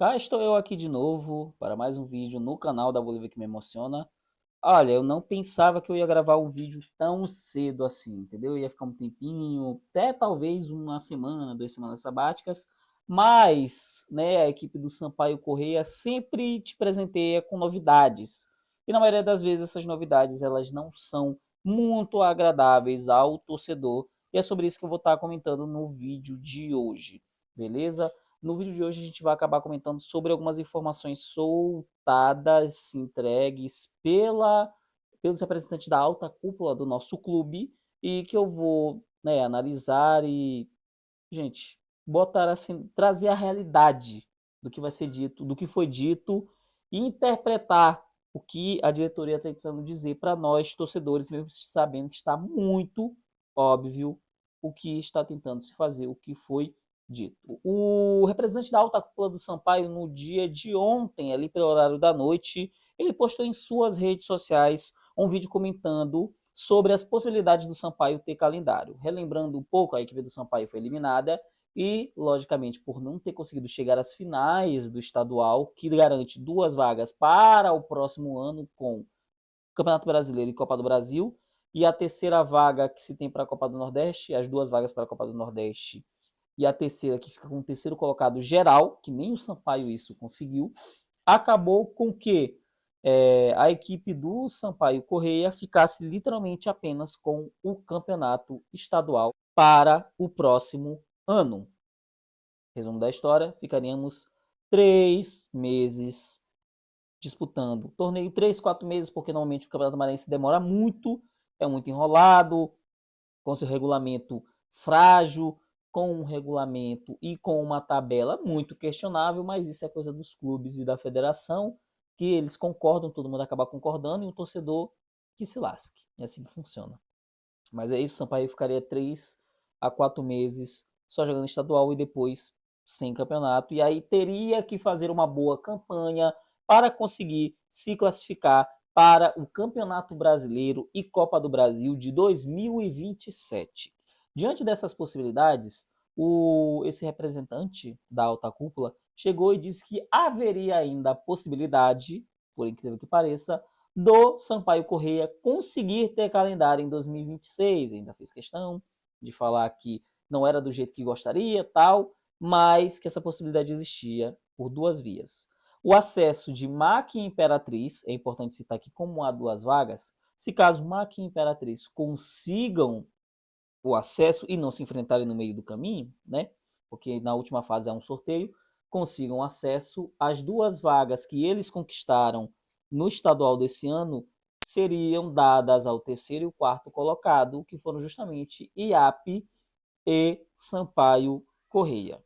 Cá estou eu aqui de novo para mais um vídeo no canal da Bolívia que me emociona. Olha, eu não pensava que eu ia gravar um vídeo tão cedo assim, entendeu? Ia ficar um tempinho, até talvez uma semana, 2 semanas sabáticas, mas, né, a equipe do Sampaio Corrêa sempre te presenteia com novidades. E na maioria das vezes essas novidades elas não são muito agradáveis ao torcedor. E é sobre isso que eu vou estar comentando no vídeo de hoje, beleza? No vídeo de hoje a gente vai acabar comentando sobre algumas informações soltadas, entregues pelos representantes da alta cúpula do nosso clube e que eu vou, né, analisar e, gente, botar assim, trazer a realidade do que vai ser dito, do que foi dito e interpretar o que a diretoria está tentando dizer para nós, torcedores, mesmo sabendo que está muito óbvio o que está tentando se fazer, o que foi dito. O representante da alta cúpula do Sampaio, no dia de ontem, ali pelo horário da noite, ele postou em suas redes sociais um vídeo comentando sobre as possibilidades do Sampaio ter calendário. Relembrando um pouco, a equipe do Sampaio foi eliminada e, logicamente, por não ter conseguido chegar às finais do estadual, que garante 2 vagas para o próximo ano com Campeonato Brasileiro e Copa do Brasil, e a terceira vaga que se tem para a Copa do Nordeste, as 2 vagas para a Copa do Nordeste, e a terceira que fica com o terceiro colocado geral, que nem o Sampaio isso conseguiu, acabou com que a equipe do Sampaio Correia ficasse literalmente apenas com o campeonato estadual para o próximo ano. Resumo da história, ficaríamos 3 meses disputando o torneio, 3, 4 meses, porque normalmente o Campeonato Maranhense demora muito, é muito enrolado, com seu regulamento frágil, com um regulamento e com uma tabela muito questionável, mas isso é coisa dos clubes e da federação, que eles concordam, todo mundo acaba concordando, e o torcedor que se lasque. É assim que funciona. Mas é isso, o Sampaio ficaria 3 a 4 meses só jogando estadual e depois sem campeonato. E aí teria que fazer uma boa campanha para conseguir se classificar para o Campeonato Brasileiro e Copa do Brasil de 2027. Diante dessas possibilidades, esse representante da alta cúpula chegou e disse que haveria ainda a possibilidade, por incrível que pareça, do Sampaio Corrêa conseguir ter calendário em 2026. Ainda fez questão de falar que não era do jeito que gostaria, tal, mas que essa possibilidade existia por 2 vias. O acesso de MAC e Imperatriz, é importante citar aqui como há 2 vagas, se caso MAC e Imperatriz consigam o acesso e não se enfrentarem no meio do caminho, né? Porque na última fase há um sorteio, consigam acesso às 2 vagas que eles conquistaram no estadual desse ano seriam dadas ao terceiro e o quarto colocado, que foram justamente IAP e Sampaio Correia.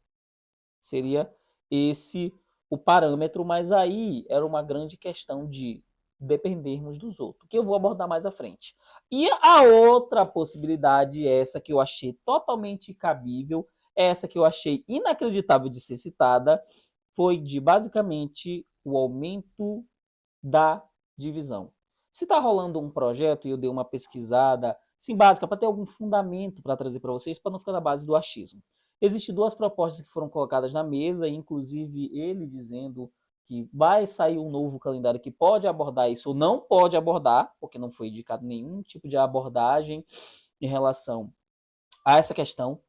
Seria esse o parâmetro, mas aí era uma grande questão de dependermos dos outros, que eu vou abordar mais à frente. E a outra possibilidade, essa que eu achei totalmente cabível, essa que eu achei inacreditável de ser citada, foi de basicamente o aumento da divisão. Se está rolando um projeto e eu dei uma pesquisada, sim, básica, para ter algum fundamento para trazer para vocês, para não ficar na base do achismo. Existem 2 propostas que foram colocadas na mesa, inclusive ele dizendo que vai sair um novo calendário que pode abordar isso ou não pode abordar, porque não foi indicado nenhum tipo de abordagem em relação a essa questão,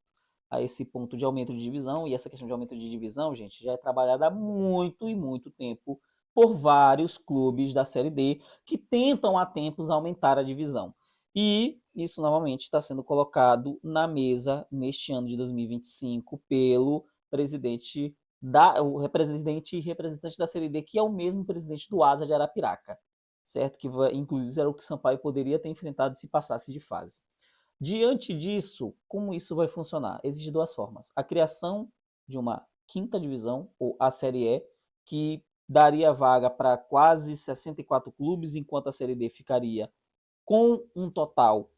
a esse ponto de aumento de divisão. E essa questão de aumento de divisão, gente, já é trabalhada há muito e muito tempo por vários clubes da Série D que tentam há tempos aumentar a divisão. E isso novamente está sendo colocado na mesa neste ano de 2025 pelo presidente o representante e representante da Série D, que é o mesmo presidente do Asa de Arapiraca, certo? Que inclusive era o que Sampaio poderia ter enfrentado se passasse de fase. Diante disso, como isso vai funcionar? Existem 2 formas. A criação de uma quinta divisão, ou a Série E, que daria vaga para quase 64 clubes, enquanto a Série D ficaria com um total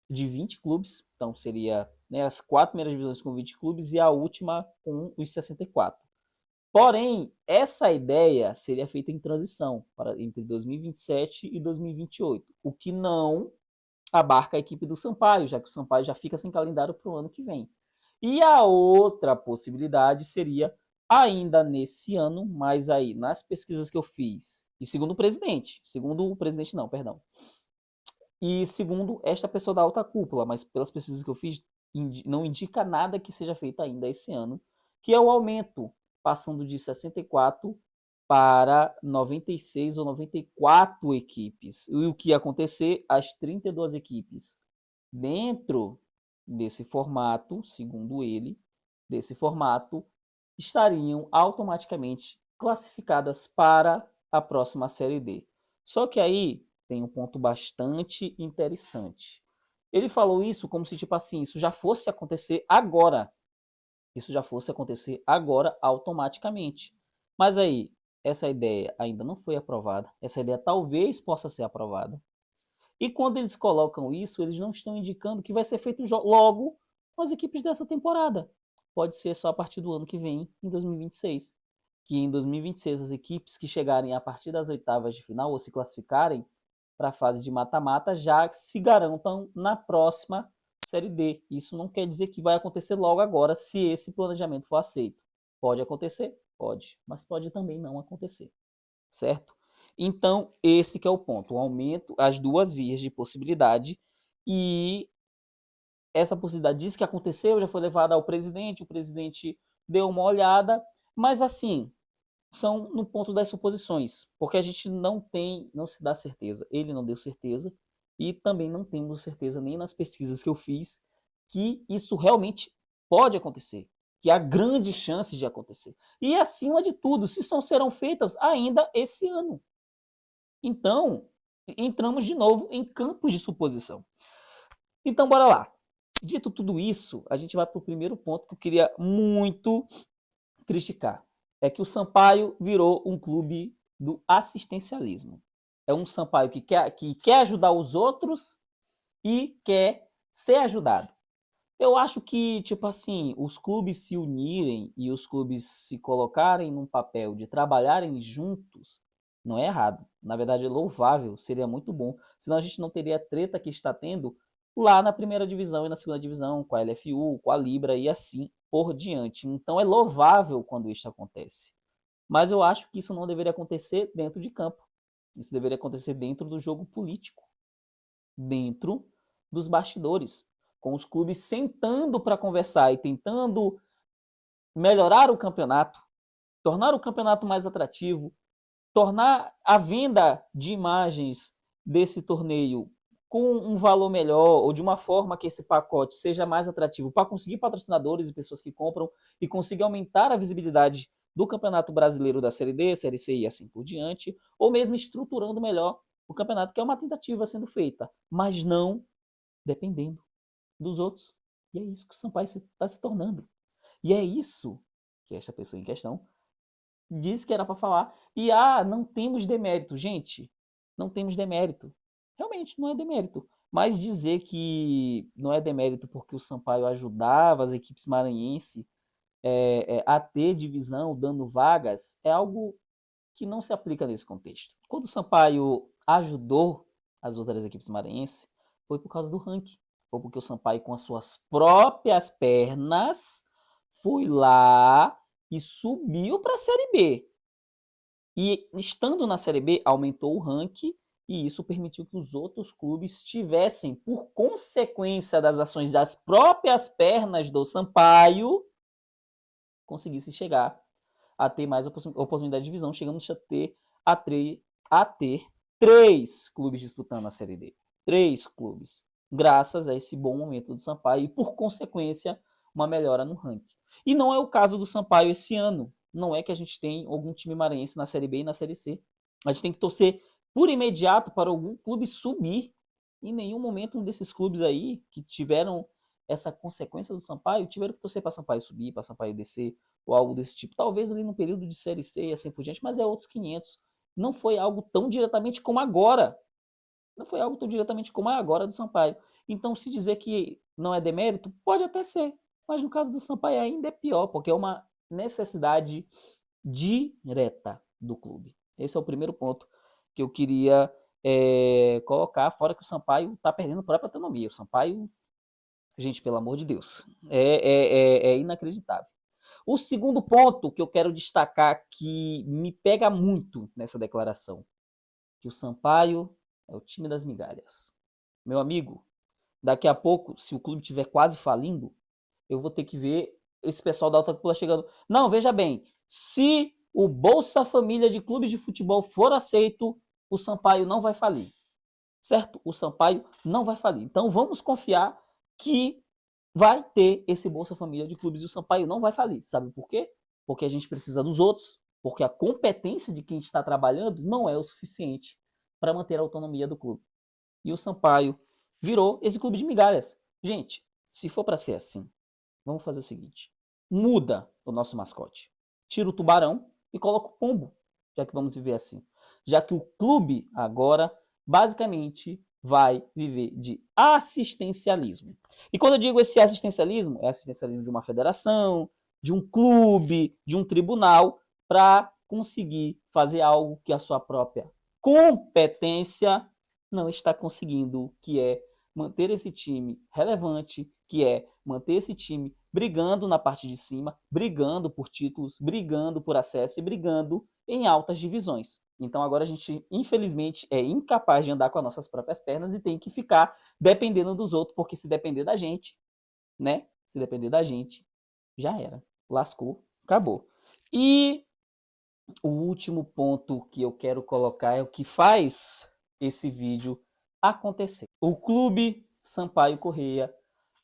de 20 clubes. Então, seria, né, as 4 primeiras divisões com 20 clubes e a última com os 64. Porém, essa ideia seria feita em transição entre 2027 e 2028, o que não abarca a equipe do Sampaio, já que o Sampaio já fica sem calendário para o ano que vem. E a outra possibilidade seria ainda nesse ano, mas aí nas pesquisas que eu fiz, e segundo esta pessoa da alta cúpula, mas pelas pesquisas que eu fiz, não indica nada que seja feito ainda esse ano, que é o aumento, passando de 64 para 96 ou 94 equipes. E o que ia acontecer? As 32 equipes dentro desse formato, segundo ele, desse formato, estariam automaticamente classificadas para a próxima Série D. Só que aí tem um ponto bastante interessante. Ele falou isso como se, tipo assim, isso já fosse acontecer agora. Isso já fosse acontecer agora automaticamente. Mas aí, essa ideia ainda não foi aprovada. Essa ideia talvez possa ser aprovada. E quando eles colocam isso, eles não estão indicando que vai ser feito logo com as equipes dessa temporada. Pode ser só a partir do ano que vem, em 2026. Que em 2026 as equipes que chegarem a partir das oitavas de final ou se classificarem para a fase de mata-mata já se garantam na próxima Série D. Isso não quer dizer que vai acontecer logo agora se esse planejamento for aceito. Pode acontecer? Pode, mas pode também não acontecer, certo? Então, esse que é o ponto, o aumento, as duas vias de possibilidade, e essa possibilidade diz que aconteceu, já foi levada ao presidente, o presidente deu uma olhada, mas assim, são no ponto das suposições, porque a gente não se dá certeza, ele não deu certeza, e também não temos certeza nem nas pesquisas que eu fiz, que isso realmente pode acontecer, que há grandes chances de acontecer. E acima de tudo, se serão feitas ainda esse ano. Então, entramos de novo em campos de suposição. Então, bora lá. Dito tudo isso, a gente vai para o primeiro ponto que eu queria muito criticar. É que o Sampaio virou um clube do assistencialismo. É um Sampaio que quer ajudar os outros e quer ser ajudado. Eu acho que, tipo assim, os clubes se unirem e os clubes se colocarem num papel de trabalharem juntos, não é errado. Na verdade, é louvável, seria muito bom. Senão a gente não teria a treta que está tendo lá na primeira divisão e na segunda divisão, com a LFU, com a Libra e assim por diante. Então é louvável quando isso acontece. Mas eu acho que isso não deveria acontecer dentro de campo. Isso deveria acontecer dentro do jogo político, dentro dos bastidores, com os clubes sentando para conversar e tentando melhorar o campeonato, tornar o campeonato mais atrativo, tornar a venda de imagens desse torneio com um valor melhor ou de uma forma que esse pacote seja mais atrativo para conseguir patrocinadores e pessoas que compram e conseguir aumentar a visibilidade do Campeonato Brasileiro da Série D, Série C e assim por diante, ou mesmo estruturando melhor o campeonato, que é uma tentativa sendo feita, mas não dependendo dos outros. E é isso que o Sampaio está se tornando. E é isso que esta pessoa em questão disse que era para falar. E não temos demérito. Gente, não temos demérito. Realmente, não é demérito. Mas dizer que não é demérito porque o Sampaio ajudava as equipes maranhenses a ter divisão, dando vagas, é algo que não se aplica nesse contexto. Quando o Sampaio ajudou as outras equipes maranhenses, foi por causa do ranking. Foi porque o Sampaio, com as suas próprias pernas, foi lá e subiu para a Série B. E estando na Série B, aumentou o ranking e isso permitiu que os outros clubes tivessem, por consequência das ações das próprias pernas do Sampaio, conseguisse chegar a ter mais oportunidade de divisão, chegando a ter 3 clubes disputando a Série D. 3 clubes, graças a esse bom momento do Sampaio e, por consequência, uma melhora no ranking. E não é o caso do Sampaio esse ano. Não é que a gente tem algum time maranhense na Série B e na Série C. A gente tem que torcer por imediato para algum clube subir. Em nenhum momento um desses clubes aí que tiveram essa consequência do Sampaio tiveram que torcer para Sampaio subir, para Sampaio descer ou algo desse tipo. Talvez ali no período de Série C e assim por diante, mas é outros 500. Não foi algo tão diretamente como agora. Não foi algo tão diretamente como é agora do Sampaio. Então, se dizer que não é demérito, pode até ser. Mas no caso do Sampaio ainda é pior, porque é uma necessidade direta do clube. Esse é o primeiro ponto que eu queria colocar, fora que o Sampaio está perdendo a própria autonomia. O Sampaio, gente, pelo amor de Deus, é inacreditável. O segundo ponto que eu quero destacar que me pega muito nessa declaração, que o Sampaio é o time das migalhas. Meu amigo, daqui a pouco, se o clube estiver quase falindo, eu vou ter que ver esse pessoal da alta cúpula chegando. Não, veja bem, se o Bolsa Família de clubes de futebol for aceito, o Sampaio não vai falir, certo? O Sampaio não vai falir. Então vamos confiar que vai ter esse Bolsa Família de clubes e o Sampaio não vai falir. Sabe por quê? Porque a gente precisa dos outros, porque a competência de quem está trabalhando não é o suficiente para manter a autonomia do clube. E o Sampaio virou esse clube de migalhas. Gente, se for para ser assim, vamos fazer o seguinte: muda o nosso mascote. Tira o tubarão e coloca o pombo, já que vamos viver assim. Já que o clube agora, basicamente, vai viver de assistencialismo. E quando eu digo esse assistencialismo, é assistencialismo de uma federação, de um clube, de um tribunal, para conseguir fazer algo que a sua própria competência não está conseguindo, que é manter esse time relevante, que é manter esse time brigando na parte de cima, brigando por títulos, brigando por acesso e brigando em altas divisões. Então agora a gente, infelizmente, é incapaz de andar com as nossas próprias pernas e tem que ficar dependendo dos outros, porque se depender da gente, né? Se depender da gente, já era. Lascou, acabou. E o último ponto que eu quero colocar é o que faz esse vídeo acontecer. O Clube Sampaio Corrêa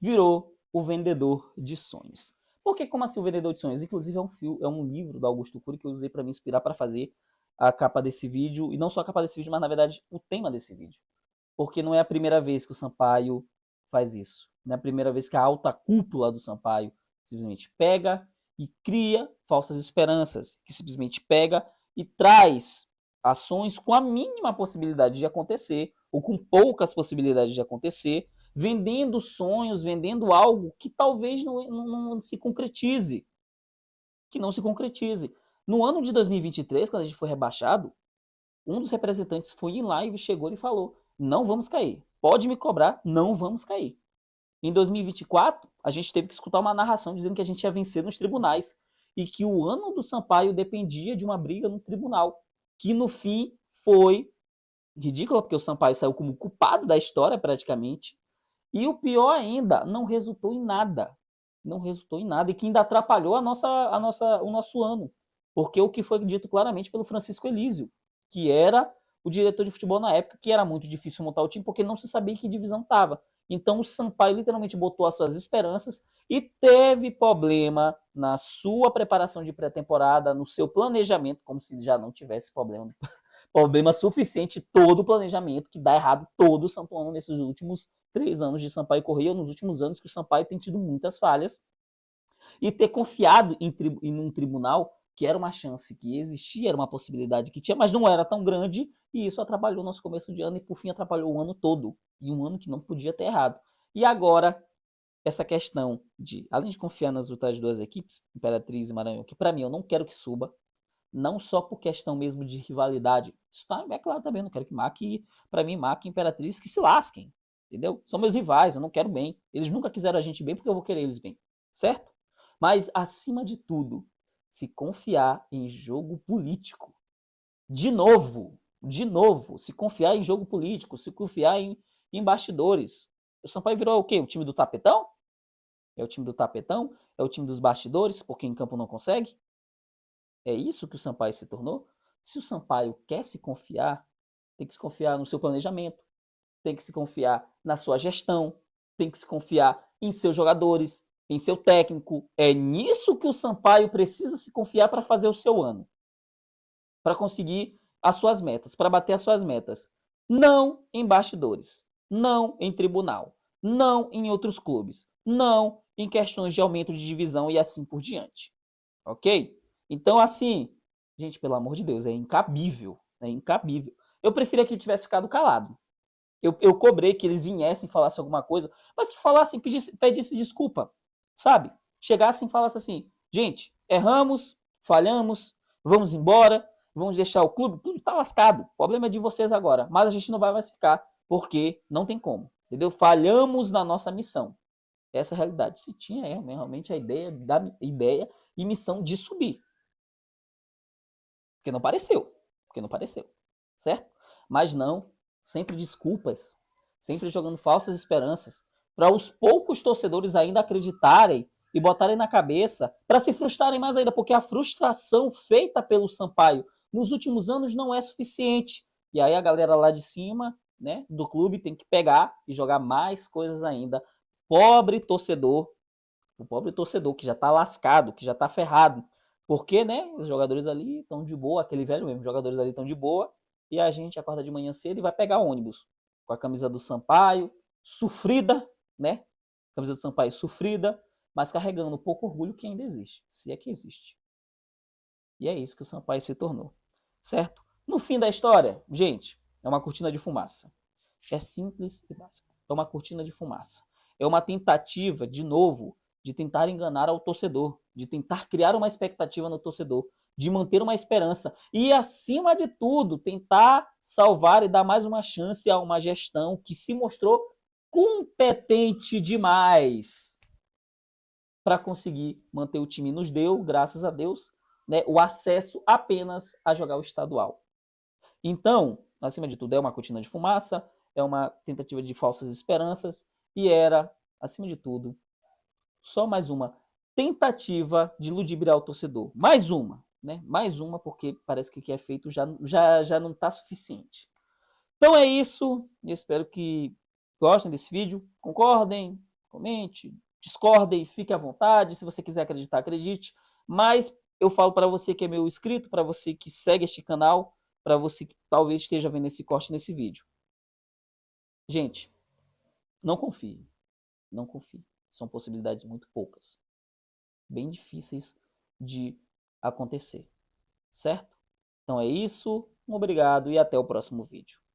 virou o vendedor de sonhos. Por que, como assim o vendedor de sonhos? Inclusive é um livro do Augusto Cury que eu usei para me inspirar para fazer a capa desse vídeo, e não só a capa desse vídeo, mas na verdade o tema desse vídeo. Porque não é a primeira vez que o Sampaio faz isso. Não é a primeira vez que a alta cúpula do Sampaio simplesmente pega e cria falsas esperanças, que simplesmente pega e traz ações com a mínima possibilidade de acontecer, ou com poucas possibilidades de acontecer, vendendo sonhos, vendendo algo que talvez não se concretize. Que não se concretize. No ano de 2023, quando a gente foi rebaixado, um dos representantes foi em live, chegou e falou: não vamos cair. Pode me cobrar, não vamos cair. Em 2024, a gente teve que escutar uma narração dizendo que a gente ia vencer nos tribunais e que o ano do Sampaio dependia de uma briga no tribunal, que no fim foi ridícula, porque o Sampaio saiu como culpado da história praticamente, e o pior ainda, não resultou em nada. Não resultou em nada e que ainda atrapalhou o nosso ano, porque o que foi dito claramente pelo Francisco Elísio, que era o diretor de futebol na época, que era muito difícil montar o time porque não se sabia em que divisão estava. Então o Sampaio literalmente botou as suas esperanças e teve problema na sua preparação de pré-temporada, no seu planejamento, como se já não tivesse problema suficiente todo o planejamento, que dá errado todo o santo ano nesses últimos 3 anos de Sampaio Corrêa, nos últimos anos que o Sampaio tem tido muitas falhas, e ter confiado em um tribunal que era uma chance que existia, era uma possibilidade que tinha, mas não era tão grande, e isso atrapalhou nosso começo de ano e por fim atrapalhou o ano todo, e um ano que não podia ter errado. E agora, essa questão de, além de confiar nas outras duas equipes, Imperatriz e Maranhão, que para mim eu não quero que suba, não só por questão mesmo de rivalidade, isso tá, é claro também, não quero que Mac, para mim, Mac e Imperatriz que se lasquem, entendeu? São meus rivais, eu não quero bem, eles nunca quiseram a gente bem porque eu vou querer eles bem, certo? Mas, acima de tudo, se confiar em jogo político. De novo, se confiar em jogo político, se confiar em bastidores. O Sampaio virou o quê? O time do tapetão? É o time do tapetão? É o time dos bastidores, porque em campo não consegue? É isso que o Sampaio se tornou? Se o Sampaio quer se confiar, tem que se confiar no seu planejamento, tem que se confiar na sua gestão, tem que se confiar em seus jogadores, em seu técnico. É nisso que o Sampaio precisa se confiar para fazer o seu ano, para conseguir as suas metas, para bater as suas metas. Não em bastidores, não em tribunal, não em outros clubes, não em questões de aumento de divisão e assim por diante. Ok? Então, assim, gente, pelo amor de Deus, é incabível. É incabível. Eu preferia que ele tivesse ficado calado. Eu cobrei que eles viessem, falassem alguma coisa, mas que falassem, pedisse desculpa, sabe? Chegassem e falassem assim: gente, erramos, falhamos, vamos embora, vamos deixar o clube tá lascado, o problema é de vocês agora, mas a gente não vai mais ficar, porque não tem como, entendeu? Falhamos na nossa missão. Essa é a realidade. Se tinha realmente a ideia e missão de subir. Porque não pareceu. Porque não pareceu. Certo? Mas não, sempre desculpas, sempre jogando falsas esperanças para os poucos torcedores ainda acreditarem e botarem na cabeça para se frustrarem mais ainda, porque a frustração feita pelo Sampaio nos últimos anos não é suficiente. E aí a galera lá de cima, né, do clube tem que pegar e jogar mais coisas ainda. Pobre torcedor, o pobre torcedor que já tá lascado, que já tá ferrado. Porque, né, os jogadores ali estão de boa, aquele velho mesmo, os jogadores ali estão de boa, e a gente acorda de manhã cedo e vai pegar ônibus com a camisa do Sampaio, sofrida, né? Camisa do Sampaio sofrida, mas carregando pouco orgulho que ainda existe, se é que existe. E é isso que o Sampaio se tornou, certo? No fim da história, gente, é uma cortina de fumaça. É simples e básico. É uma cortina de fumaça. É uma tentativa, de novo, de tentar enganar ao torcedor, de tentar criar uma expectativa no torcedor, de manter uma esperança e, acima de tudo, tentar salvar e dar mais uma chance a uma gestão que se mostrou competente demais para conseguir manter o time. Nos deu, graças a Deus, né, o acesso apenas a jogar o estadual. Então, acima de tudo, é uma cortina de fumaça, é uma tentativa de falsas esperanças e era, acima de tudo, só mais uma tentativa de ludibriar o torcedor. Mais uma, né? Mais uma, porque parece que o que é feito já não está suficiente. Então é isso. Eu espero que gostem desse vídeo. Concordem, comente, discordem, fique à vontade. Se você quiser acreditar, acredite. Mas eu falo para você que é meu inscrito, para você que segue este canal, para você que talvez esteja vendo esse corte nesse vídeo. Gente, não confie. Não confie. São possibilidades muito poucas. Bem difíceis de acontecer. Certo? Então é isso. Um obrigado e até o próximo vídeo.